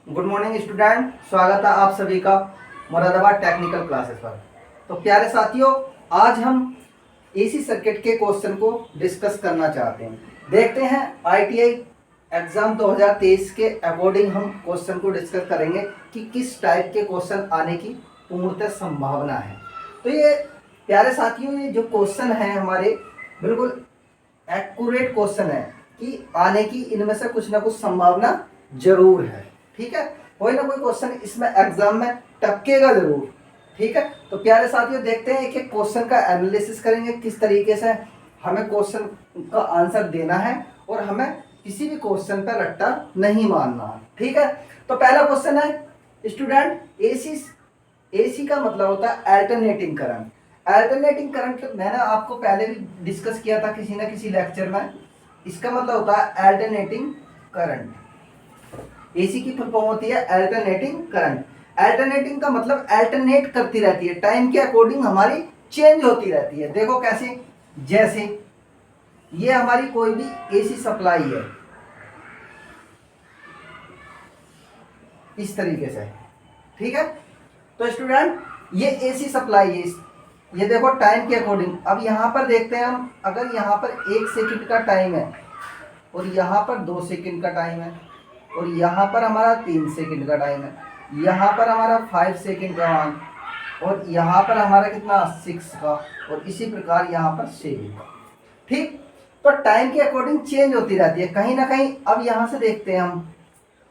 Good morning student, स्वागत है आप सभी का मुरादाबाद टेक्निकल क्लासेस पर। तो प्यारे साथियों, आज हम एसी सर्किट के क्वेश्चन को डिस्कस करना चाहते हैं। देखते हैं आईटीआई एग्जाम 2023 के अकॉर्डिंग हम क्वेश्चन को डिस्कस करेंगे कि किस टाइप के क्वेश्चन आने की पूर्णतः संभावना है। तो ये प्यारे साथियों, ये जो क्वेश्चन है हमारे बिल्कुल एक्यूरेट क्वेश्चन है कि आने की इनमें से कुछ ना कुछ संभावना जरूर है। ठीक है, कोई ना कोई क्वेश्चन इसमें एग्जाम में टपकेगा जरूर। ठीक है, तो प्यारे साथियों देखते हैं कि क्वेश्चन का एनालिसिस करेंगे, किस तरीके से हमें क्वेश्चन का आंसर देना है और हमें किसी भी क्वेश्चन पर रट्टा नहीं मारना है। ठीक है, तो पहला क्वेश्चन है स्टूडेंट, एसी का मतलब होता है अल्टरनेटिंग करंट। अल्टरनेटिंग करंट मैंने आपको पहले भी डिस्कस किया था किसी ना किसी लेक्चर में। इसका मतलब होता है अल्टरनेटिंग करंट। एसी की फुल फॉर्म होती है अल्टरनेटिंग करंट। अल्टरनेटिंग का मतलब अल्टरनेट करती रहती है, टाइम के अकॉर्डिंग हमारी चेंज होती रहती है। देखो कैसे, जैसे ये हमारी कोई भी एसी सप्लाई है, इस तरीके से। ठीक है, तो स्टूडेंट ये एसी सप्लाई है, ये देखो टाइम के अकॉर्डिंग। अब यहाँ पर देखते हैं हम, अगर यहाँ पर 1 सेकंड का टाइम है और यहाँ पर 2 सेकंड का टाइम है और यहाँ पर हमारा 3 सेकंड का टाइम है, यहाँ पर हमारा 5 सेकंड का मान और यहाँ पर हमारा कितना 6 का और इसी प्रकार यहाँ पर 7 का। ठीक, तो टाइम के अकॉर्डिंग चेंज होती रहती है कहीं ना कहीं। अब यहाँ से देखते हैं हम,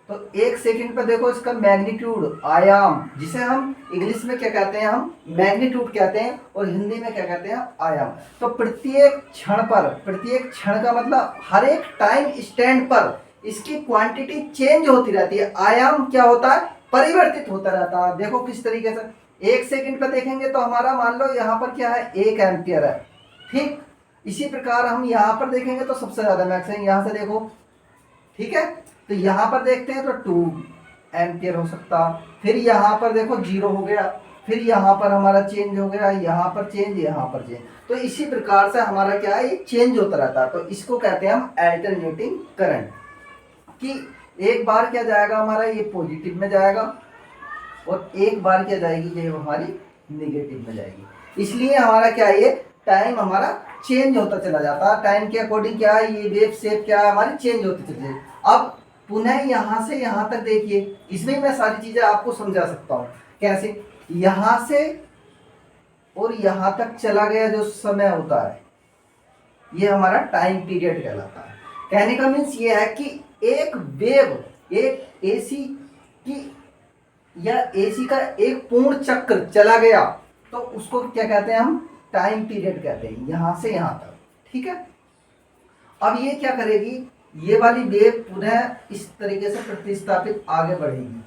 तो 1 सेकंड पर देखो इसका मैग्नीट्यूड, आयाम, जिसे हम इंग्लिश में क्या कहते हैं, हम मैग्नीट्यूड कहते हैं और हिंदी में क्या कहते हैं, आयाम। तो प्रत्येक क्षण पर, प्रत्येक क्षण का मतलब हर एक टाइम स्टैंड पर इसकी क्वांटिटी चेंज होती रहती है। आयाम क्या होता है, परिवर्तित होता रहता है। देखो किस तरीके से, 1 सेकंड पर देखेंगे तो हमारा मान लो यहाँ पर क्या है, 1 एम्पियर है। ठीक, इसी प्रकार हम यहाँ पर देखेंगे तो सबसे ज्यादा मैक्सिमम यहाँ से देखो। ठीक है, तो यहाँ पर देखते हैं तो 2 एम्पियर हो सकता। फिर यहाँ पर देखो 0 हो गया, फिर यहाँ पर हमारा चेंज हो गया, यहाँ पर चेंज, यहाँ पर चेंज। तो इसी प्रकार से हमारा क्या है, ये चेंज होता रहता है। तो इसको कहते हैं हम अल्टरनेटिंग करंट। कि एक बार क्या जाएगा हमारा, ये पॉजिटिव में जाएगा और एक बार क्या जाएगी, ये हमारी नेगेटिव में जाएगी। इसलिए हमारा क्या है, ये टाइम हमारा चेंज होता चला जाता है। टाइम के अकॉर्डिंग क्या है, ये वेव शेप क्या है हमारी चेंज होती चली जाएगी। अब पुनः यहाँ से यहाँ तक देखिए, इसमें मैं सारी चीजें आपको समझा सकता हूँ। कैसे, यहाँ से और यहाँ तक चला गया जो समय होता है, ये हमारा टाइम पीरियड कहलाता है। कहने का मीन्स ये है कि एक वेव, एक एसी की या एसी का एक पूर्ण चक्र चला गया तो उसको क्या कहते हैं, हम टाइम पीरियड कहते हैं, यहां से यहां तक। ठीक है, अब ये क्या करेगी, ये वाली वेव पुनः इस तरीके से प्रतिस्थापित आगे बढ़ेगी।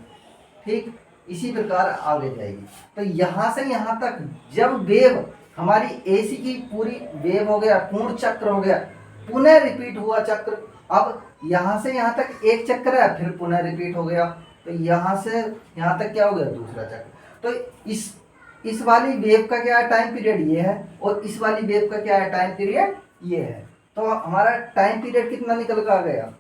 ठीक, इसी प्रकार आगे जाएगी। तो यहां से यहां तक जब वेव हमारी एसी की पूरी वेव हो गया, पूर्ण चक्र हो गया, पुनः रिपीट हुआ चक्र। अब यहां से यहां तक एक चक्र है, फिर पुनः रिपीट हो गया, तो यहां से यहां तक क्या हो गया, दूसरा चक्र। तो इस वाली वेव का क्या है, टाइम पीरियड ये है, और इस वाली वेव का क्या है, टाइम पीरियड ये है। तो हमारा टाइम पीरियड कितना निकल कर आ गया,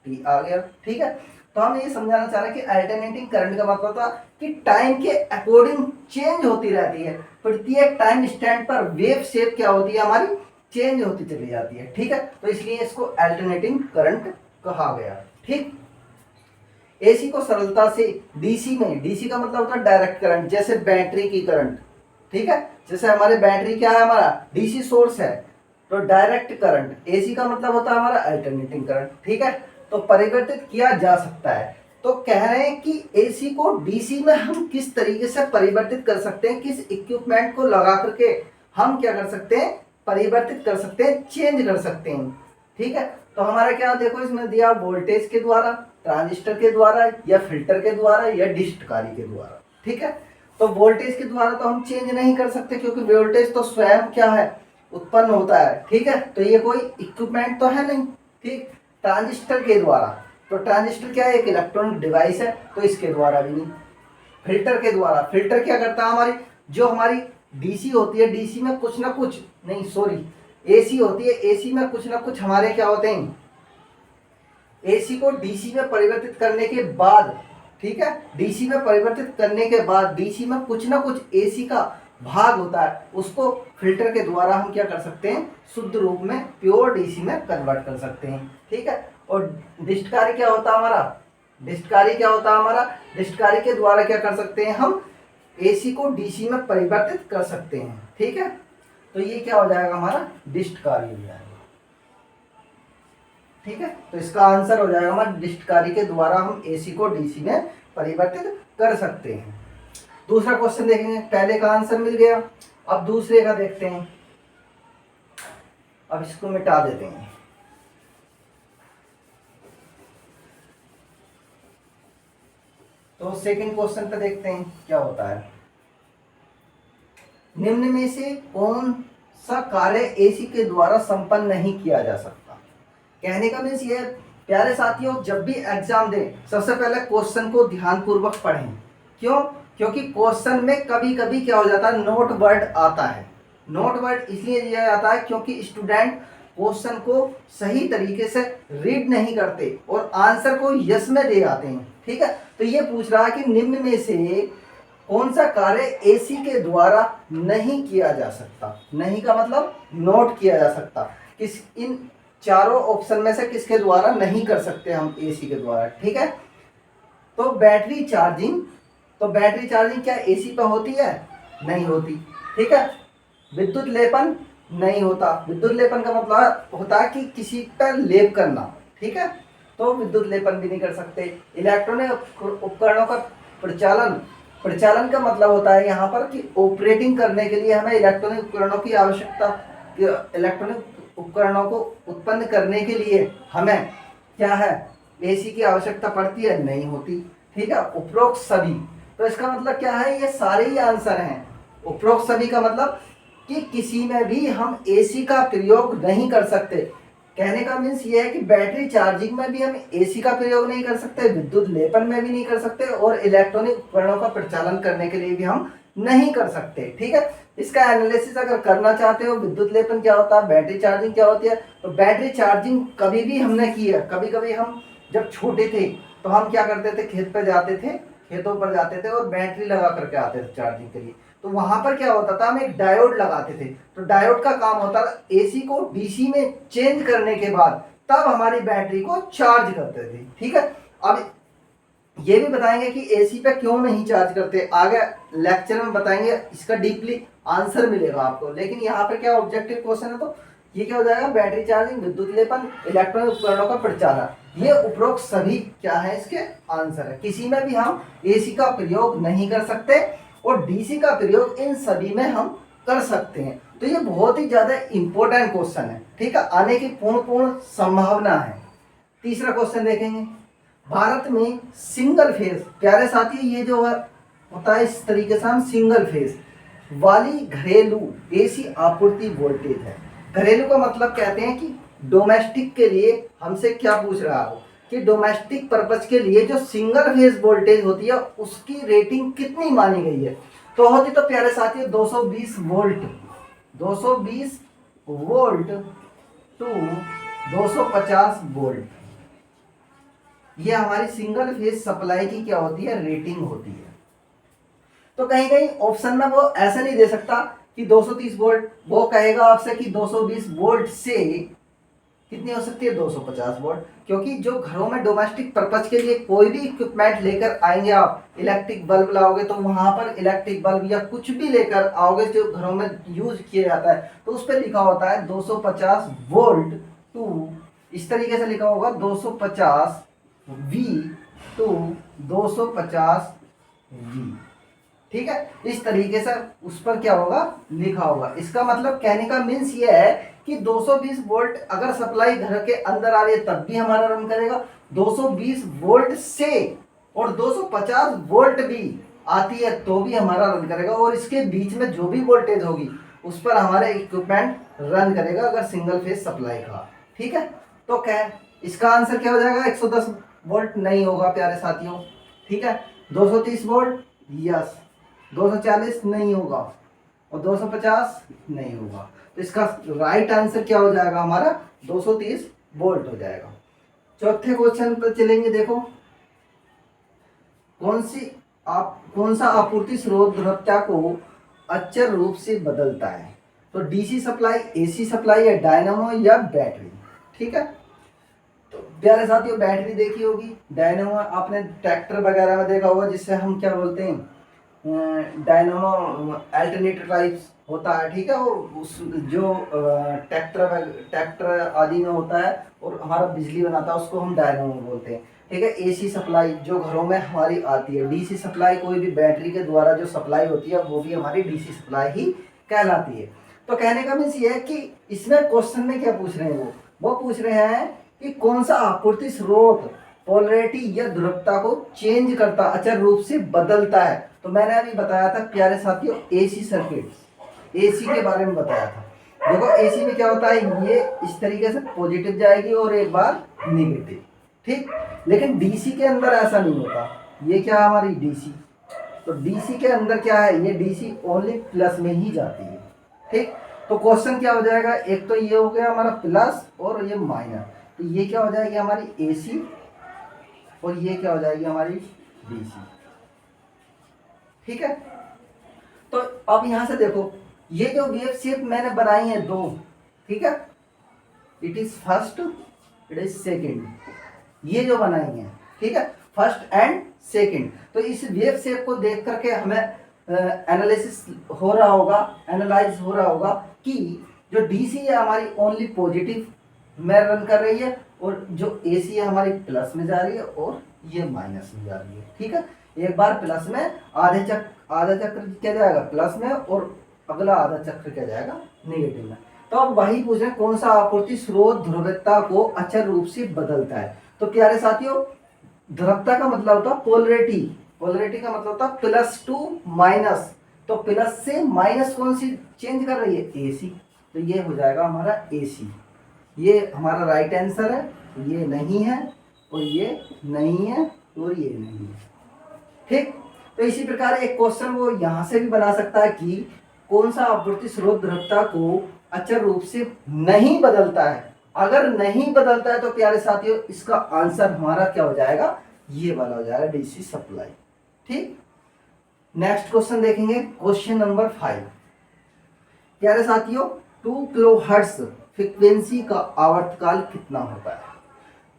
टी आ गया। ठीक है, तो हम ये समझाना चाह रहे हैं कि अल्टरनेटिंग करंट का मतलब था कि टाइम के अकॉर्डिंग चेंज होती रहती है। प्रत्येक टाइम स्टैंड पर वेव शेप क्या होती है, हमारी चेंज होती चली जाती है। ठीक है, तो इसलिए इसको अल्टरनेटिंग करंट कहा गया। ठीक, एसी को सरलता से डीसी में, डीसी का मतलब होता है डायरेक्ट करंट, जैसे बैटरी की करंट। ठीक है, जैसे हमारे बैटरी क्या है, हमारा डीसी सोर्स है, तो डायरेक्ट करंट। एसी का मतलब होता है हमारा अल्टरनेटिंग करंट। ठीक है, तो परिवर्तित किया जा सकता है। तो कह रहे हैं कि एसी को डीसी में हम किस तरीके से परिवर्तित कर सकते हैं, किस इक्विपमेंट को लगा करके हम क्या कर सकते हैं, परिवर्तित कर सकते हैं, चेंज कर सकते हैं। ठीक है, तो हमारा क्या देखो इसमें दिया, वोल्टेज के द्वारा, ट्रांजिस्टर के द्वारा, या फिल्टर के द्वारा, या डिस्टकारी के द्वारा। ठीक है, तो वोल्टेज के द्वारा तो हम चेंज नहीं कर सकते क्योंकि वोल्टेज तो स्वयं क्या है, उत्पन्न होता है। ठीक है, तो ये कोई इक्विपमेंट तो है नहीं। ठीक, ट्रांजिस्टर के द्वारा, तो ट्रांजिस्टर क्या है, एक इलेक्ट्रॉनिक डिवाइस है, तो इसके द्वारा भी नहीं। फिल्टर के द्वारा, फिल्टर क्या करता है, हमारी जो हमारी डीसी होती है, डीसी में कुछ ना कुछ, नहीं सॉरी, एसी होती है, एसी में कुछ ना कुछ हमारे क्या होते हैं, एसी को डीसी में परिवर्तित करने के बाद, ठीक है, डीसी में परिवर्तित करने के बाद डीसी में कुछ ना कुछ एसी का भाग होता है, उसको फिल्टर के द्वारा हम क्या कर सकते हैं, शुद्ध रूप में प्योर डीसी में कन्वर्ट कर सकते हैं, ठीक है। और डिस्ट कार्य क्या होता है हमारा, डिस्ट कार्य क्या होता है हमारा, डिस्ट कार्य के द्वारा क्या कर सकते हैं हम, एसी को डीसी में परिवर्तित कर सकते हैं, ठीक है। तो ये क्या हो जाएगा हमारा, डिस्ट कार्य हो जाएगा, ठीक है। तो इसका आंसर हो जाएगा हमारा डिस्ट कार्य के द्वारा हम एसी को डीसी में परिवर्तित कर सकते हैं। दूसरा क्वेश्चन देखेंगे, पहले का आंसर मिल गया, अब दूसरे का देखते हैं। अब इसको मिटा देते हैं। तो सेकंड क्वेश्चन पे देखते हैं क्या होता है। निम्न में से कौन सा कार्य एसी के द्वारा संपन्न नहीं किया जा सकता। कहने का मीन्स ये प्यारे साथियों, जब भी एग्जाम दें सबसे पहले क्वेश्चन को ध्यानपूर्वक पढ़ें। क्यों? क्योंकि क्वेश्चन में कभी कभी क्या हो जाता है, नोट वर्ड आता है। नोट वर्ड इसलिए दिया जाता है क्योंकि स्टूडेंट क्वेश्चन को सही तरीके से रीड नहीं करते और आंसर को यस में दे आते हैं, ठीक है। तो ये पूछ रहा है कि निम्न में से कौन सा कार्य एसी के द्वारा नहीं किया जा सकता। नहीं का मतलब नोट किया जा सकता, किस इन चारों ऑप्शन में से किसके द्वारा नहीं कर सकते हम एसी के द्वारा, ठीक है। तो बैटरी चार्जिंग, तो बैटरी चार्जिंग क्या एसी पे होती है, नहीं होती, ठीक है। विद्युत लेपन नहीं होता, विद्युत लेपन का मतलब होता है कि किसी पर लेप करना, ठीक है, तो विद्युत लेपन भी नहीं कर सकते। इलेक्ट्रॉनिक उपकरणों का प्रचालन, प्रचालन का मतलब होता है यहाँ पर कि ऑपरेटिंग करने के लिए हमें इलेक्ट्रॉनिक उपकरणों की आवश्यकता, इलेक्ट्रॉनिक उपकरणों को उत्पन्न करने के लिए हमें क्या है, एसी की आवश्यकता पड़ती है, नहीं होती, ठीक है। उपरोक्त सभी, तो इसका मतलब क्या है, ये सारे ही आंसर हैं। उपरोक्त सभी का मतलब कि किसी में भी हम एसी का प्रयोग नहीं कर सकते। कहने का मीन्स ये है कि बैटरी चार्जिंग में भी हम एसी का प्रयोग नहीं कर सकते, विद्युत लेपन में भी नहीं कर सकते और इलेक्ट्रॉनिक उपकरणों का प्रचालन करने के लिए भी हम नहीं कर सकते, ठीक है। इसका एनालिसिस अगर करना चाहते हो, विद्युत लेपन क्या होता है, बैटरी चार्जिंग क्या होती है, तो बैटरी चार्जिंग कभी भी हमने की है। कभी कभी हम जब छोटे थे तो हम क्या करते थे, खेत पर जाते थे, खेतों पर जाते थे और बैटरी लगा करके आते थे चार्जिंग के लिए। तो वहां पर क्या होता था, हम एक डायोड लगाते थे। तो डायोड का काम होता था एसी को डीसी में चेंज करने के बाद तब हमारी बैटरी को चार्ज करते थे, ठीक है। अब ये भी बताएंगे कि एसी पे क्यों नहीं चार्ज करते, आगे लेक्चर में बताएंगे, इसका डीपली आंसर मिलेगा आपको। लेकिन यहाँ पर क्या ऑब्जेक्टिव क्वेश्चन है, तो ये क्या हो जाएगा, बैटरी चार्जिंग, विद्युत लेपन, इलेक्ट्रॉनिक उपकरणों का प्रचालन, ये उपरोक्त सभी क्या है इसके आंसर है। किसी में भी हम एसी का प्रयोग नहीं कर सकते और डीसी का प्रयोग इन सभी में हम कर सकते हैं। तो ये बहुत ही ज्यादा इंपॉर्टेंट क्वेश्चन है, ठीक है, आने की पूर्ण संभावना है। तीसरा क्वेश्चन देखेंगे, भारत में सिंगल फेज, प्यारे साथी ये जो होता है इस तरीके से हम सिंगल फेज वाली घरेलू एसी आपूर्ति वोल्टेज है। घरेलू का मतलब कहते हैं कि डोमेस्टिक के लिए हमसे क्या पूछ रहा हो कि डोमेस्टिक पर्पज के लिए जो सिंगल फेज वोल्टेज होती है उसकी रेटिंग कितनी मानी गई है। तो होती तो प्यारे साथियों 220 वोल्ट, 220 वोल्ट टू 250 वोल्ट, ये हमारी सिंगल फेज सप्लाई की क्या होती है, रेटिंग होती है। तो कहीं कहीं ऑप्शन में वो ऐसा नहीं दे सकता कि 230 वोल्ट, वो कहेगा आपसे कि 220 वोल्ट से कितनी हो सकती है, 250 वोल्ट, क्योंकि जो घरों में डोमेस्टिक पर्पज के लिए कोई भी इक्विपमेंट लेकर आएंगे आप, इलेक्ट्रिक बल्ब लाओगे तो वहां पर इलेक्ट्रिक बल्ब या कुछ भी लेकर आओगे जो घरों में यूज किया जाता है तो उस पर लिखा होता है 250 वोल्ट टू, इस तरीके से लिखा होगा 250 V टू 250 V, ठीक है, इस तरीके से उस पर क्या होगा, लिखा होगा। इसका मतलब कहने का मीन्स ये है कि 220 वोल्ट अगर सप्लाई घर के अंदर आ रही है तब भी हमारा रन करेगा, 220 वोल्ट से और 250 वोल्ट भी आती है तो भी हमारा रन करेगा, और इसके बीच में जो भी वोल्टेज होगी उस पर हमारा इक्विपमेंट रन करेगा अगर सिंगल फेज सप्लाई का, ठीक है। तो क्या इसका आंसर क्या हो जाएगा, 110 वोल्ट नहीं होगा प्यारे साथियों, ठीक है। 230 वोल्ट यस, 240 नहीं होगा और 250 नहीं होगा। तो इसका राइट आंसर क्या हो जाएगा हमारा, 230 वोल्ट हो जाएगा। चौथे क्वेश्चन पर चलेंगे। देखो कौन सा आपूर्ति स्रोत ध्रुवता को अचर रूप से बदलता है? तो डीसी सप्लाई, एसी सप्लाई, या डायनामो, या बैटरी। ठीक है, तो प्यारे साथियों बैटरी देखी होगी, डायनामो आपने ट्रैक्टर वगैरह में देखा होगा, जिससे हम क्या बोलते हैं, डायनामो अल्टरनेटर टाइप्स होता है। ठीक है, वो उस जो ट्रैक्टर आदि में होता है और हमारा बिजली बनाता है, उसको हम डायनामो बोलते हैं। ठीक है, एसी सप्लाई जो घरों में हमारी आती है, डीसी सप्लाई कोई भी बैटरी के द्वारा जो सप्लाई होती है वो भी हमारी डीसी सप्लाई ही कहलाती है। तो कहने का मीन्स ये है कि इसमें क्वेश्चन में क्या पूछ रहे हैं, वो पूछ रहे हैं कि कौन सा आपूर्ति स्रोत पोलैरिटी या ध्रुवता को चेंज करता, अचर रूप से बदलता है। तो मैंने अभी बताया था प्यारे साथियों एसी सर्किट, एसी के बारे में बताया था। देखो एसी में क्या होता है, ये इस तरीके से पॉजिटिव जाएगी और एक बार नेगेटिव। ठीक, लेकिन डीसी के अंदर ऐसा नहीं होता। ये क्या है हमारी डीसी, तो डीसी के अंदर क्या है, ये डीसी ओनली प्लस में ही जाती है। ठीक, तो क्वेश्चन क्या हो जाएगा, एक तो ये हो गया हमारा प्लस और ये माइनस, तो ये क्या हो जाएगी हमारी एसी और ये क्या हो जाएगी हमारी डीसी। ठीक है, तो अब यहां से देखो ये जो वेव शेप मैंने बनाई है दो, ठीक है, it is first, it is second, ये जो बनाई है, ठीक है, फर्स्ट एंड सेकेंड। तो इस वेव शेप को देख करके हमें एनालिसिस हो रहा होगा, एनालाइज हो रहा होगा कि जो डीसी है हमारी ओनली पॉजिटिव में रन कर रही है और जो एसी है हमारी प्लस में जा रही है और ये माइनस में जा रही है। ठीक है, एक बार प्लस में आधा चक्र क्या जाएगा प्लस में और अगला आधा चक्र क्या जाएगा नेगेटिव में। तो अब वही पूछ रहे हैं कौन सा आपूर्ति स्रोत ध्रुवता को अचर रूप से बदलता है। तो प्यारे साथियों ध्रुवता का मतलब होता है पोलैरिटी, पोलैरिटी का मतलब होता है प्लस टू माइनस। तो प्लस से माइनस कौन सी चेंज कर रही है, एसी, तो ये हो जाएगा हमारा एसी। ये हमारा राइट आंसर है, ये नहीं है और ये नहीं है और ये नहीं है। ठीक, तो इसी प्रकार एक क्वेश्चन वो यहां से भी बना सकता है कि कौन सा आपूर्ति स्रोत ध्रुवता को अचर रूप से नहीं बदलता है। अगर नहीं बदलता है तो प्यारे साथियों इसका आंसर हमारा क्या हो जाएगा, ये वाला हो जाएगा डीसी सप्लाई। ठीक, नेक्स्ट क्वेश्चन देखेंगे, क्वेश्चन नंबर 5। प्यारे साथियों 2 किलोहर्ट्ज फ्रीक्वेंसी का आवर्तकाल कितना होता है?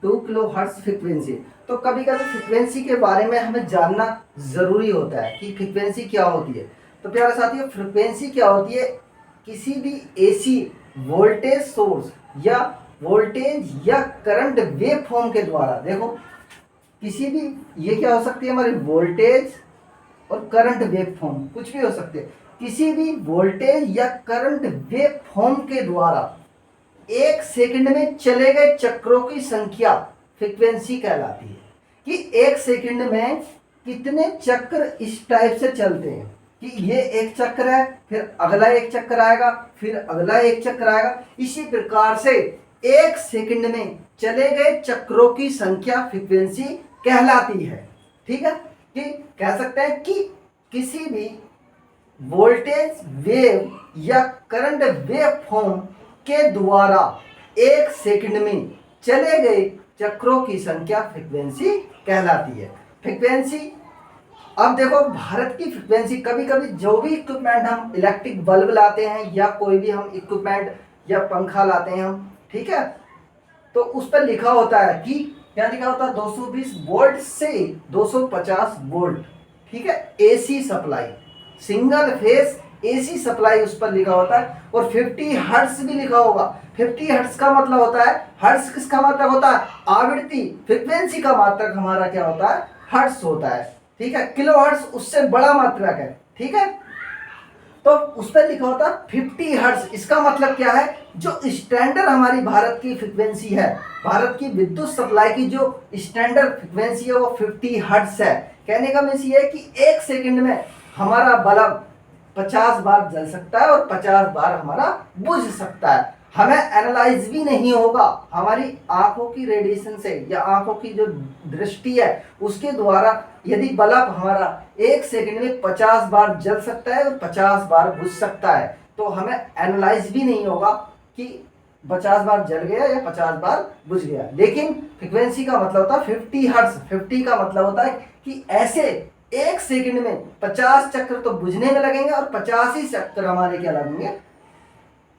2 किलोहर्ट्ज फ्रीक्वेंसी, तो कभी कभी फ्रीक्वेंसी के बारे में हमें जानना जरूरी होता है कि फ्रीक्वेंसी क्या होती है। तो प्यारे साथियों फ्रीक्वेंसी क्या होती है, किसी भी एसी वोल्टेज सोर्स या वोल्टेज या करंट वेव फॉर्म के द्वारा, देखो किसी भी, ये क्या हो सकती है हमारी वोल्टेज और करंट वेव फॉर्म, कुछ भी हो सकते हैं, किसी भी वोल्टेज या करंट वेव फॉर्म के द्वारा 1 सेकंड में चले गए चक्रों की संख्या फ्रीक्वेंसी कहलाती है। कि 1 सेकंड में कितने चक्र इस टाइप से चलते हैं, कि ये एक चक्र है, फिर अगला एक चक्र आएगा, फिर अगला एक चक्र आएगा, इसी प्रकार से 1 सेकंड में चले गए चक्रों की संख्या फ्रीक्वेंसी कहलाती है। ठीक है, कि कह सकते हैं कि किसी भी वोल्टेज वेव या करंट वेव फॉर्म के द्वारा 1 सेकंड में चले गए चक्रों की संख्या फ्रीक्वेंसी कहलाती है। फ्रीक्वेंसी, अब देखो भारत की फ्रीक्वेंसी, कभी कभी जो भी इक्विपमेंट हम इलेक्ट्रिक बल्ब लाते हैं या कोई भी हम इक्विपमेंट या पंखा लाते हैं हम, ठीक है, तो उस पर लिखा होता है कि क्या लिखा होता है, 220 वोल्ट से 250 वोल्ट। ठीक है, AC supply, single phase AC supply उस पर लिखा होता है। और 50 हर्ट्ज भी लिखा होगा। 50 हर्ट्ज का मतलब होता है, हर्ट्ज किसका मात्रक होता है, आवृत्ति, फ्रीक्वेंसी का मात्रक हमारा क्या होता है, हर्ट्ज होता है। ठीक है, किलो हर्ट्ज उससे बड़ा मात्रक है। ठीक है, तो उस पर लिखा होता है 50 हर्ट्ज। इसका मतलब क्या है, जो स्टैंडर्ड हमारी भारत की फ्रीक्वेंसी है, भारत की विद्युत सप्लाई की जो स्टैंडर्ड फ्रीक्वेंसी है वो 50 हर्ट्ज है। कहने का मीन्स ये है कि 1 सेकंड में हमारा बल्ब 50 बार जल सकता है और 50 बार हमारा बुझ सकता है। हमें एनालाइज भी नहीं होगा, हमारी आंखों की रेडिएशन से या आंखों की जो दृष्टि है उसके द्वारा यदि बल्ब हमारा 1 सेकंड में 50 बार जल सकता है और 50 बार बुझ सकता है, तो हमें एनालाइज भी नहीं होगा कि 50 बार जल गया या 50 बार बुझ गया। लेकिन फ्रीक्वेंसी का मतलब होता है 50 हर्ट्ज। 50 का मतलब होता है कि ऐसे 1 सेकंड में 50 चक्र तो बुझने में लगेंगे और 50 ही चक्र हमारे क्या लगेंगे,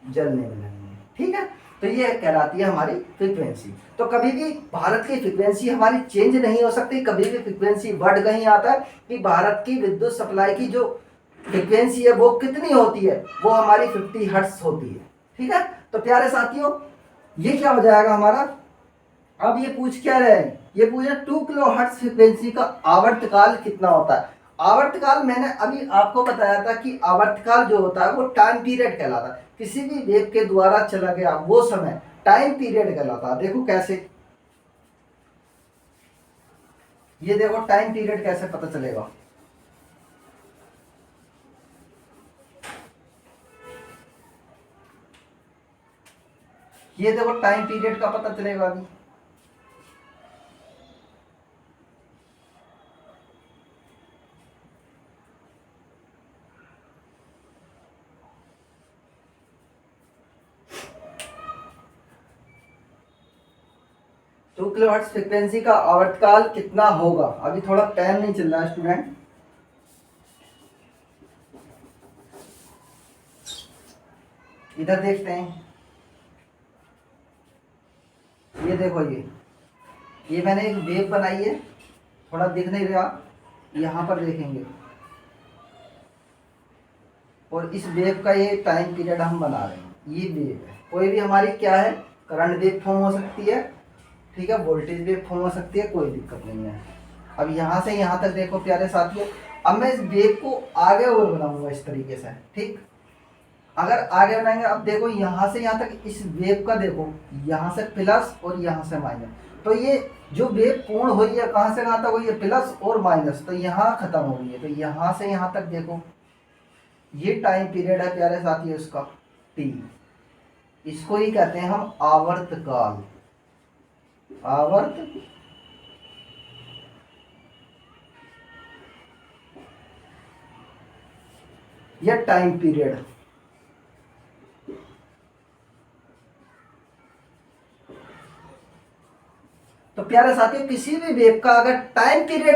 जलने में लगेंगे। ठीक है, तो ये कहलाती है हमारी फ्रीक्वेंसी। तो कभी भी भारत की फ्रीक्वेंसी हमारी चेंज नहीं हो सकती, कभी भी फ्रीक्वेंसी वर्ड कहीं आता है कि भारत की विद्युत सप्लाई की जो फ्रीक्वेंसी है वो कितनी होती है, वो हमारी 50 हर्ट्ज होती है। ठीक है, तो प्यारे साथियों ये क्या हो जाएगा हमारा, अब ये पूछ क्या रहे हैं, ये पूछ रहे 2 किलो हर्ट्ज फ्रीक्वेंसी का आवर्तकाल कितना होता है। आवर्तकाल मैंने अभी आपको बताया था कि आवर्तकाल जो होता है वो टाइम पीरियड कहलाता है। किसी भी वेव के द्वारा चला गया वो समय टाइम पीरियड कहलाता है। देखो कैसे, ये देखो टाइम पीरियड कैसे पता चलेगा। ये देखो टाइम पीरियड का पता चलेगा अभी। टू किलो हर्ट्ज फ्रिक्वेंसी का आवर्तकाल कितना होगा, अभी थोड़ा पेन नहीं चल रहा है स्टूडेंट। इधर देखते हैं, ये देखो ये मैंने एक वेव बनाई है, थोड़ा दिख नहीं रहा, यहाँ पर देखेंगे, और इस वेव का ये टाइम पीरियड हम बना रहे हैं। ये वेव है, कोई भी हमारी क्या है, करंट वेव फॉर्म हो सकती है, ठीक है, वोल्टेज वेव फॉर्म हो सकती है, कोई दिक्कत नहीं है। अब यहाँ से यहाँ तक देखो प्यारे साथियों, अब मैं इस वेव को आगे और बनाऊंगा इस तरीके से। ठीक, अगर आगे बनाएंगे, अब देखो यहाँ से यहाँ तक इस वेव का देखो, यहाँ से प्लस और यहाँ से माइनस, तो ये जो वेव पूर्ण हुई है कहाँ से कहाँ तक हुई है, प्लस और माइनस, तो यहाँ खत्म हो गई है। तो यहाँ से यहाँ तक देखो, ये टाइम पीरियड है प्यारे साथियों इसका टी, इसको ही कहते हैं हम आवर्तकाल। आवर्त या टाइम पीरियड। तो प्यारे साथियों किसी भी वेव का अगर टाइम पीरियड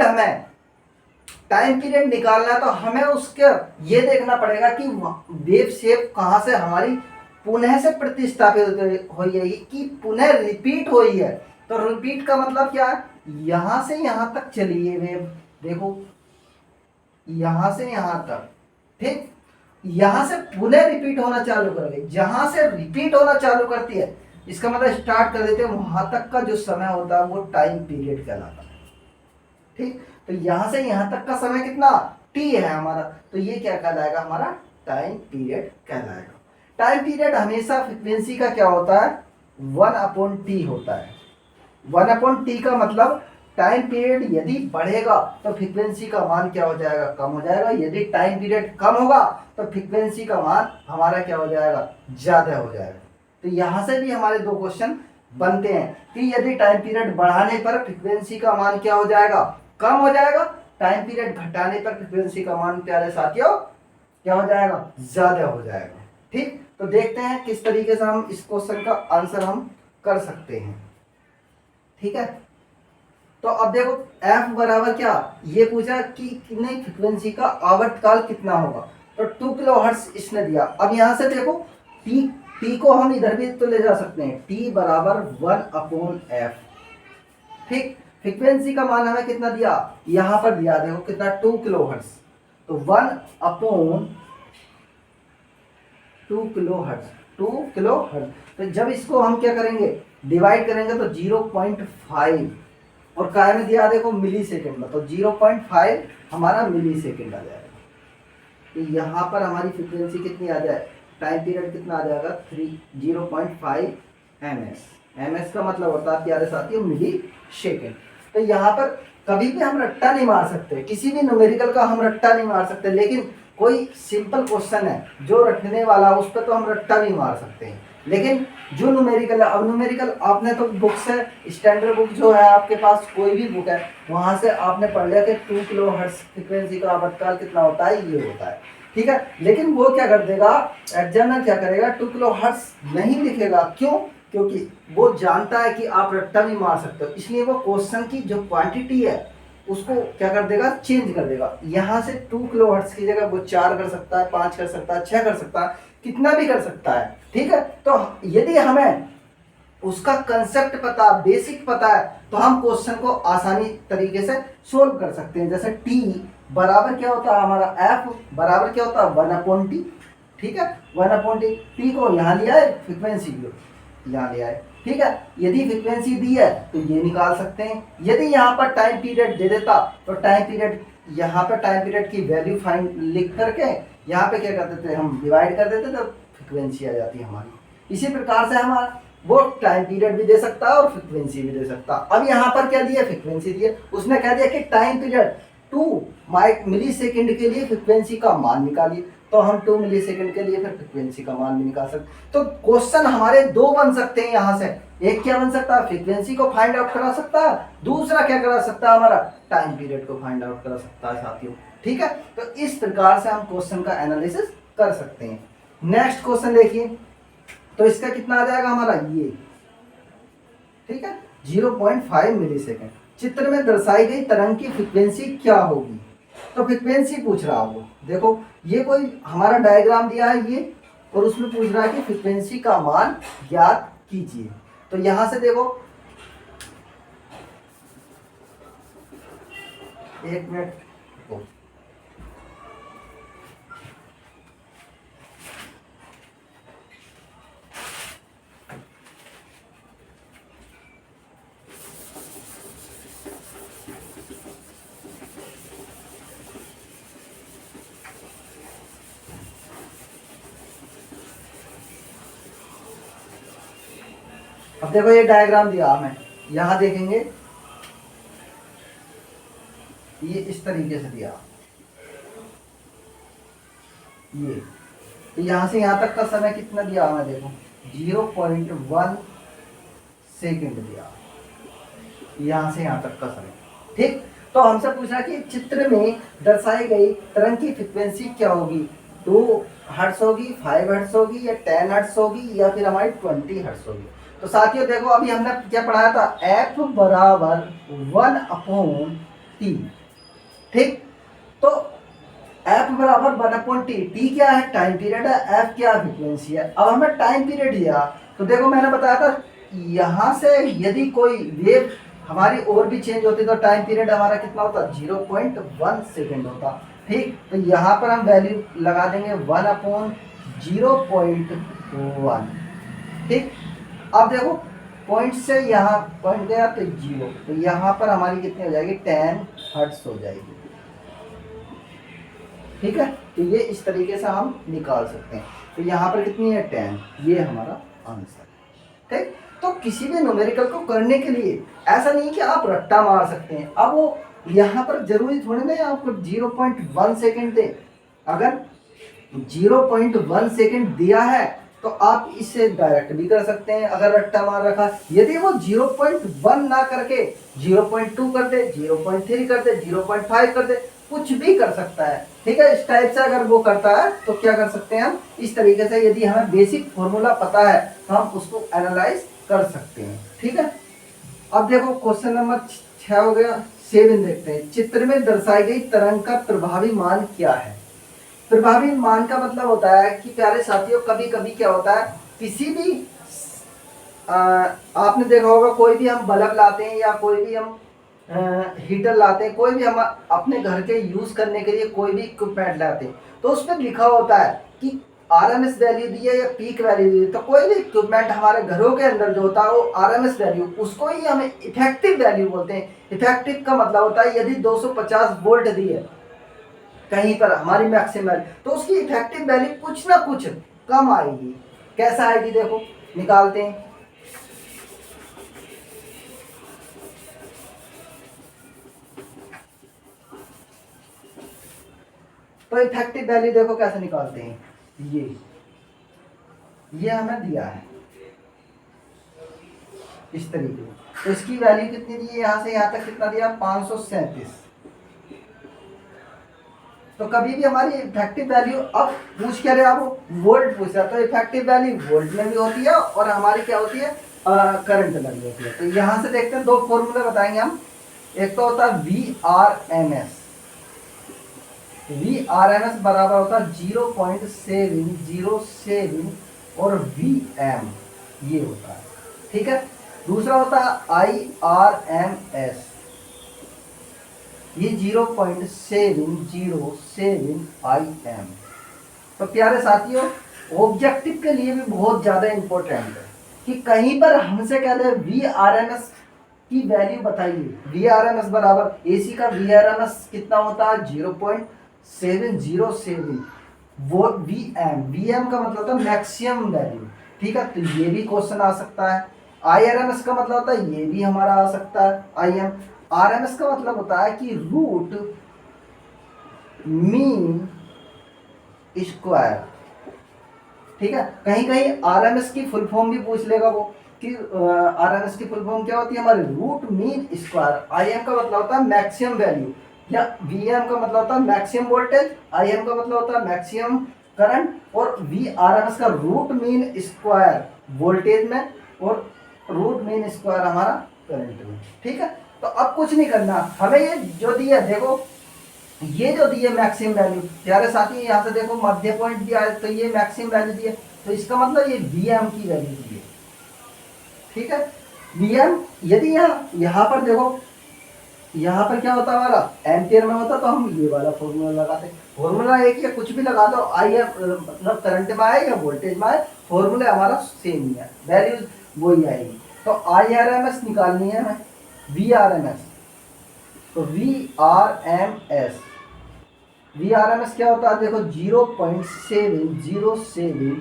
निकालना है तो हमें उसके ये देखना पड़ेगा कि वेव शेप कहां से हमारी पुनः से प्रतिस्थापित हुई है, कि पुनः रिपीट हुई है। तो रिपीट का मतलब क्या है, यहां से यहां तक चली है वेव, देखो यहां से यहां तक, ठीक, यहां से पुनः रिपीट होना चालू कर गई, जहां से रिपीट होना चालू करती है इसका मतलब स्टार्ट कर देते हैं, वहां तक का जो समय होता है वो टाइम पीरियड कहलाता है। ठीक, तो यहां से यहां तक का समय कितना, टी है हमारा, तो ये क्या कहलाएगा, हमारा टाइम पीरियड कहलाएगा। टाइम पीरियड हमेशा फ्रीक्वेंसी का क्या होता है, 1/t होता है। 1/t का मतलब टाइम पीरियड यदि बढ़ेगा तो फ्रीक्वेंसी का मान क्या हो जाएगा, कम हो जाएगा, यदि टाइम पीरियड कम होगा तो फ्रीक्वेंसी का मान हमारा क्या हो जाएगा, ज्यादा हो जाएगा। तो यहां से भी हमारे दो क्वेश्चन बनते हैं कि यदि टाइम पीरियड बढ़ाने पर फ्रीक्वेंसी का मान क्या हो जाएगा, कम हो जाएगा, टाइम पीरियड घटाने पर फ्रीक्वेंसी का मान प्यारे साथियों क्या हो जाएगा, ज्यादा हो जाएगा। ठीक, तो देखते हैं किस तरीके से हम इस क्वेश्चन का आंसर हम कर सकते हैं। ठीक है, तो अब देखो एफ बराबर क्या, ये पूछा कि कितने फ्रीक्वेंसी का आवर्तकाल कितना होगा, तो 2 किलो हर्ट्ज इसने दिया। अब यहां से देखो टी को हम इधर भी तो ले जा सकते हैं, टी बराबर 1/f। ठीक, फ्रीक्वेंसी का मान हमें कितना दिया, यहां पर दिया, देखो कितना, 2 किलो हर्ट्ज, तो 1/2 किलो हर्ट्ज, 2 किलो हर्ट्ज। तो जब इसको हम क्या करेंगे, डिवाइड करेंगे तो 0.5, और काय में दिया देखो मिली सेकेंड में, तो 0.5 हमारा मिली सेकेंड आ जाएगा। तो यहाँ पर हमारी फ्रीक्वेंसी कितनी आ जाए, टाइम पीरियड कितना आ जाएगा, 0.5 ms का मतलब होता है प्यारे साथियों मिली सेकेंड। तो यहाँ पर कभी भी हम रट्टा नहीं मार सकते, किसी भी न्यूमेरिकल का हम रट्टा नहीं मार सकते, लेकिन कोई सिंपल क्वेश्चन है जो रटने वाला उस पर तो हम रट्टा भी मार सकते हैं। लेकिन जो न्यूमेरिकल है, अब न्यूमेरिकल आपने तो बुक से, स्टैंडर्ड बुक जो है आपके पास, कोई भी बुक है वहां से आपने पढ़ लिया कि 2 किलो हर्ट्ज फ्रीक्वेंसी का आवर्तकाल कितना होता है, ये होता है। ठीक है, लेकिन वो क्या कर देगा, एग्जामिनर क्या करेगा, 2 किलो हर्ट्ज नहीं लिखेगा। क्यों? क्योंकि वो जानता है कि आप रट्टा भी मार सकते हो, इसलिए वो क्वेश्चन की जो क्वांटिटी है उसको क्या कर देगा, चेंज कर देगा। यहाँ से 2 किलो हर्ट्ज की जगह वो 4 कर सकता है, 5 कर सकता है, 6 कर सकता है, कितना भी कर सकता है। ठीक है, तो यदि हमें उसका कंसेप्ट पता, बेसिक पता है, तो हम क्वेश्चन को आसानी तरीके से सोल्व कर सकते हैं। जैसे टी बराबर क्या होता है हमारा, एफ बराबर क्या होता है, 1/t। ठीक है, 1/t। टी को यहाँ लिया है, फ्रिक्वेंसी को यहाँ लिया है। ठीक है, यदि फ्रिक्वेंसी दी है तो ये निकाल सकते हैं। यदि यहाँ पर टाइम पीरियड दे देता तो टाइम पीरियड, यहाँ पर टाइम पीरियड की वैल्यू फाइंड लिख करके यहाँ पे क्या करते थे, हम डिवाइड कर देते तो फ्रिक्वेंसी आ जाती है हमारी। इसी प्रकार से हमारा वो टाइम पीरियड भी दे सकता है और फ्रिक्वेंसी भी दे सकता है। अब यहाँ पर क्या दिया, फ्रिक्वेंसी दिया, उसने कह दिया कि टाइम पीरियड 2 मिली सेकेंड के लिए फ्रिक्वेंसी का मान निकालिए, तो हम 2 मिली सेकेंड के लिए फिर फ्रिक्वेंसी का मान भी निकाल सकते। तो क्वेश्चन हमारे दो बन सकते हैं यहाँ से। एक क्या बन सकता है, फ्रिक्वेंसी को फाइंड आउट करा सकता है, दूसरा क्या करा सकता है, हमारा टाइम पीरियड को फाइंड आउट करा सकता है साथियों। ठीक है, तो इस प्रकार से हम क्वेश्चन का एनालिसिस कर सकते हैं। नेक्स्ट क्वेश्चन देखिए, तो इसका कितना आ जाएगा हमारा ये, ठीक है, 0.5 मिली सेकेंड। चित्र में दर्शाई गई तरंग की फ्रिक्वेंसी क्या होगी। तो फ्रिक्वेंसी पूछ रहा हो, देखो ये कोई हमारा डायग्राम दिया है ये, और उसमें पूछ रहा है कि फ्रिक्वेंसी का मान ज्ञात कीजिए। तो यहां से देखो, एक मिनट, अब देखो ये डायग्राम दिया हमें, यहां देखेंगे ये इस तरीके से दिया, ये तो यहां से यहां तक का समय कितना दिया हमें, देखो 0.1 सेकेंड दिया, यहां से यहां तक का समय। ठीक, तो हमसे पूछा कि चित्र में दर्शाई गई तरंग की फ्रिक्वेंसी क्या होगी, 2 हर्ट्ज होगी, 5 हर्ट्ज होगी, या 10 हर्ट्ज होगी, या फिर हमारी 20 हर्ट्ज होगी। तो साथियों देखो अभी हमने क्या पढ़ाया था, F बराबर 1/t। ठीक, तो F बराबर 1/t, टी क्या है, टाइम पीरियड है, F क्या है, फ्रिक्वेंसी है। अब हमें टाइम पीरियड दिया, तो देखो मैंने बताया था यहां से यदि कोई वेव हमारी और भी चेंज होती तो टाइम पीरियड हमारा कितना होता, 0.1 सेकेंड होता। ठीक, तो यहाँ पर हम वैल्यू लगा देंगे 1/0.1। ठीक, अब देखो पॉइंट से यहाँ पॉइंट गया तो 0, तो यहाँ पर हमारी कितनी हो जाएगी, 10 हर्ट्ज हो जाएगी। ठीक है, तो ये इस तरीके से हम निकाल सकते हैं। तो यहाँ पर कितनी है, 10, ये हमारा आंसर। ठीक, तो किसी भी न्यूमेरिकल को करने के लिए ऐसा नहीं कि आप रट्टा मार सकते हैं। अब वो यहाँ पर जरूरी थोड़ी ना आपको 0.1 सेकेंड दे, अगर 0.1 सेकेंड दिया है तो आप इससे डायरेक्ट भी कर सकते हैं अगर रट्टा मार रखा। यदि वो 0.1 ना करके 0.2 कर दे, 0.3 कर दे, 0.5 कर दे, कुछ भी कर सकता है। ठीक है, इस टाइप से अगर वो करता है तो क्या कर सकते हैं हम, इस तरीके से यदि हमें बेसिक फॉर्मूला पता है तो हम उसको एनालाइज कर सकते हैं। ठीक है, अब देखो क्वेश्चन नंबर 6 हो गया, 7 देखते हैं। चित्र में दर्शाई गई तरंग का प्रभावी मान क्या है। प्रभावी मान का मतलब होता है कि प्यारे साथियों, कभी कभी क्या होता है, किसी भी आपने देखा होगा कोई भी हम बल्ब लाते हैं या कोई भी हम हीटर लाते हैं, कोई भी हम अपने घर के यूज करने के लिए कोई भी इक्विपमेंट लाते हैं, तो उस पर लिखा होता है कि आरएमएस वैल्यू दी है या पीक वैल्यू दी है। तो कोई भी इक्विपमेंट हमारे घरों के अंदर जो होता है वो आरएमएस वैल्यू, उसको ही हम इफेक्टिव वैल्यू बोलते हैं। इफेक्टिव का मतलब होता है यदि 250 वोल्ट दी है कहीं पर हमारी मैक्सिमम, तो उसकी इफेक्टिव वैल्यू कुछ ना कुछ कम आएगी। कैसा आएगी देखो, निकालते हैं। तो इफेक्टिव वैल्यू देखो कैसे निकालते हैं, ये हमें दिया है इस तरीके से। तो इसकी वैल्यू कितनी दी है, यहां से यहां तक कितना दिया, 537। तो कभी भी हमारी इफेक्टिव वैल्यू, अब पूछ क्या रहे आप, वोल्ट पूछ रहा, तो इफेक्टिव वैल्यू वोल्ट में भी होती है और हमारी क्या होती है, करंट में भी होती है। तो यहाँ से देखते हैं, दो फॉर्मूले बताएंगे हम। एक तो होता है VRMS, VRMS बराबर होता है 0.707 और VM ये होता है, ठीक है। दूसरा होता है IRMS, ये 0.707 IM। तो प्यारे साथियों, ऑब्जेक्टिव के लिए भी बहुत ज़्यादा इंपॉर्टेंट है कि कहीं पर हमसे कह दे VRMS की वैल्यू बताइए, VRMS बराबर AC का VRMS कितना होता है 0.707, वो VM का मतलब होता है मैक्सिमम वैल्यू, ठीक है। तो ये भी क्वेश्चन आ सकता है। IRMS का मतलब होता है, ये भी हमारा आ सकता है IM। RMS का मतलब होता है कि रूट मीन स्क्वायर, ठीक है। कहीं कहीं RMS की फुल फॉर्म भी पूछ लेगा वो कि RMS की फुल फॉर्म क्या होती है हमारी, रूट मीन स्क्वायर। IM का मतलब होता है मैक्सिमम वैल्यू, या VM का मतलब होता है मैक्सिमम वोल्टेज, IM का मतलब होता है मैक्सिमम करंट, और VRMS का रूट मीन स्क्वायर वोल्टेज में और रूट मीन स्क्वायर हमारा करंट में, ठीक है। तो अब कुछ नहीं करना हमें, ये जो दिया देखो, ये जो दिए मैक्सिमम वैल्यू, प्यारे साथी यहाँ से देखो मध्य पॉइंट दिया है, तो ये मैक्सिमम वैल्यू दिए, तो इसका मतलब ये VM की वैल्यू दी है, ठीक है। VM यदि यहाँ पर देखो, यहाँ पर क्या होता है हमारा एम्पियर में होता, तो हम ये वाला फॉर्मूला लगाते। फॉर्मूला एक या कुछ भी लगा दो, मतलब करंट में आए या वोल्टेज में आए, फॉर्मूला हमारा सेम ही है, वैल्यूज वही आएगी। तो IRMS निकालनी है हमें, VRMS, तो VRMS क्या होता है देखो 0.707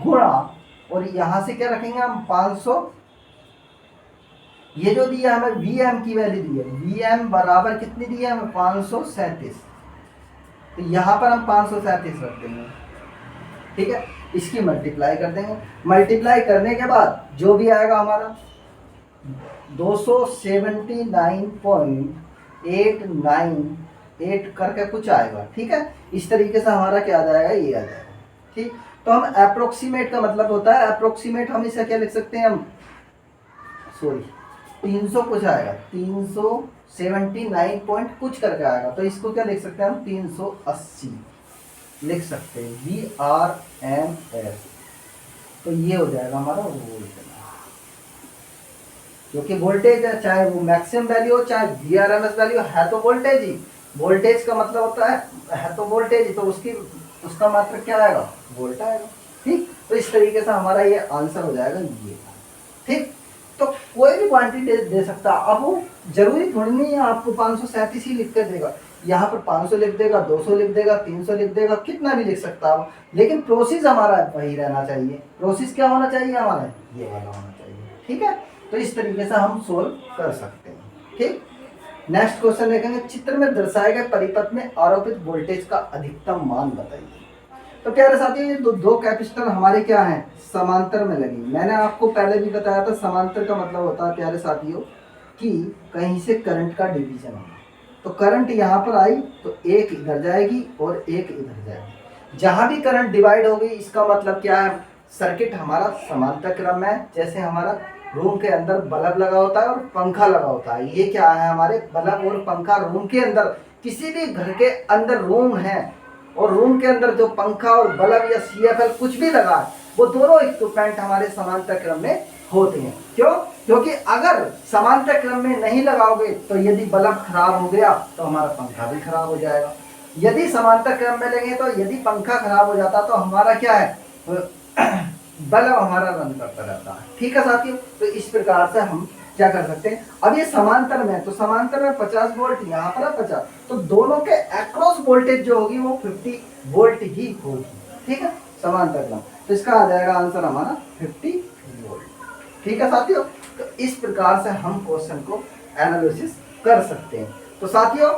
गुणा, और यहाँ से क्या रखेंगे हम 500, ये जो दिया हमें VM की वैल्यू दी है, VM बराबर कितनी दी है हमें 537, तो यहाँ पर हम 537 रख देंगे, ठीक है। इसकी मल्टीप्लाई कर देंगे, मल्टीप्लाई करने के बाद जो भी आएगा हमारा 279.898 करके कुछ आएगा, ठीक है। इस तरीके से हमारा क्या आ जाएगा, ये आ जाएगा, ठीक। तो हम अप्रोक्सीमेट का मतलब होता है, अप्रोक्सीमेट हम इसे क्या लिख सकते हैं, हम सॉरी 300 कुछ आएगा, 379 पॉइंट कुछ करके आएगा, तो इसको क्या लिख सकते हैं हम 380 लिख सकते हैं, VRMS। तो ये हो जाएगा हमारा वोल्ट, क्योंकि वोल्टेज है, चाहे वो मैक्सिमम वैल्यू हो चाहे VRMS वैल्यू है, तो वोल्टेज ही, वोल्टेज का मतलब होता है तो वोल्टेज ही, तो उसका मात्रक क्या आएगा, वोल्ट आएगा, ठीक। तो इस तरीके से हमारा ये आंसर हो जाएगा ये, ठीक। तो कोई भी क्वांटिटी दे सकता, अब वो जरूरी थोड़ी नहीं है आपको 537 ही लिख कर देगा, यहाँ पर 500 लिख देगा, 200 लिख देगा, 300 लिख देगा, कितना भी लिख सकता है, लेकिन प्रोसेस हमारा वही रहना चाहिए। प्रोसेस क्या होना चाहिए हमारा, ये वाला होना चाहिए, ठीक है। तो इस तरीके से हम सोल्व कर सकते हैं, ठीक। नेक्स्ट क्वेश्चन देखेंगे, चित्र में दर्शाए गए परिपथ में आरोपित वोल्टेज का अधिकतम मान बताइए। तो प्यारे साथी, दो कैपेसिटर हमारे क्या हैं, समांतर में लगी। मैंने आपको पहले भी बताया था, समांतर का मतलब होता है प्यारे साथियों कि कहीं से करंट का डिवीजन होना। तो करंट यहाँ पर आई तो एक इधर जाएगी और एक इधर जाएगी, जहाँ भी करंट डिवाइड होगी इसका मतलब क्या है, सर्किट हमारा समांतर क्रम में है। जैसे हमारा रूम के अंदर बल्ब लगा होता है और पंखा लगा होता है, ये क्या है हमारे बल्ब और पंखा रूम के अंदर, किसी भी घर के अंदर रूम है और रूम के अंदर जो पंखा और बल्ब या CFL कुछ भी लगा है, वो दोनों इक्विपमेंट हमारे समांतर क्रम में होते हैं। क्यों? क्योंकि अगर समांतर क्रम में नहीं लगाओगे तो यदि बल्ब खराब हो गया तो हमारा पंखा भी खराब हो जाएगा, यदि समांतर क्रम में लगे तो यदि पंखा खराब हो जाता तो हमारा क्या है, बल्ब हमारा रन करता रहता है, ठीक है साथियों। तो इस प्रकार से हम क्या कर सकते हैं, अब ये समांतर में, तो समांतर में 50 वोल्ट यहाँ पर है 50, तो दोनों के अक्रॉस वोल्टेज जो होगी वो 50 वोल्ट ही होगी, ठीक है, समांतर क्रम। तो इसका आ जाएगा आंसर हमारा 50 वोल्ट, ठीक है साथियों। तो इस प्रकार से हम क्वेश्चन को एनालिसिस कर सकते हैं। तो साथियों,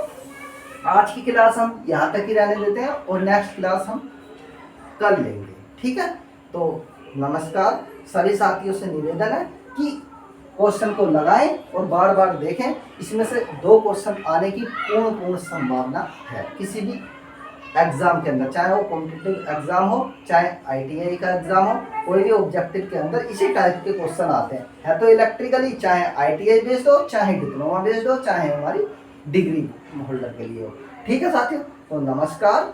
आज की क्लास हम यहाँ तक ही रहने देते हैं और नेक्स्ट क्लास हम कल लेंगे, ठीक है। तो नमस्कार, सभी साथियों से निवेदन है कि क्वेश्चन को लगाएं और बार बार देखें, इसमें से 2 क्वेश्चन आने की पूर्ण संभावना है किसी भी एग्जाम के अंदर, चाहे वो कॉम्पिटिटिव एग्जाम हो, चाहे आईटीआई का एग्जाम हो, कोई भी ऑब्जेक्टिव के अंदर इसी टाइप के क्वेश्चन आते हैं। है तो इलेक्ट्रिकली, चाहे आईटीआई बेस्ड हो, चाहे डिप्लोमा बेस्ड हो, चाहे हमारी डिग्री होल्डर के लिए हो। ठीक है साथियों, तो नमस्कार।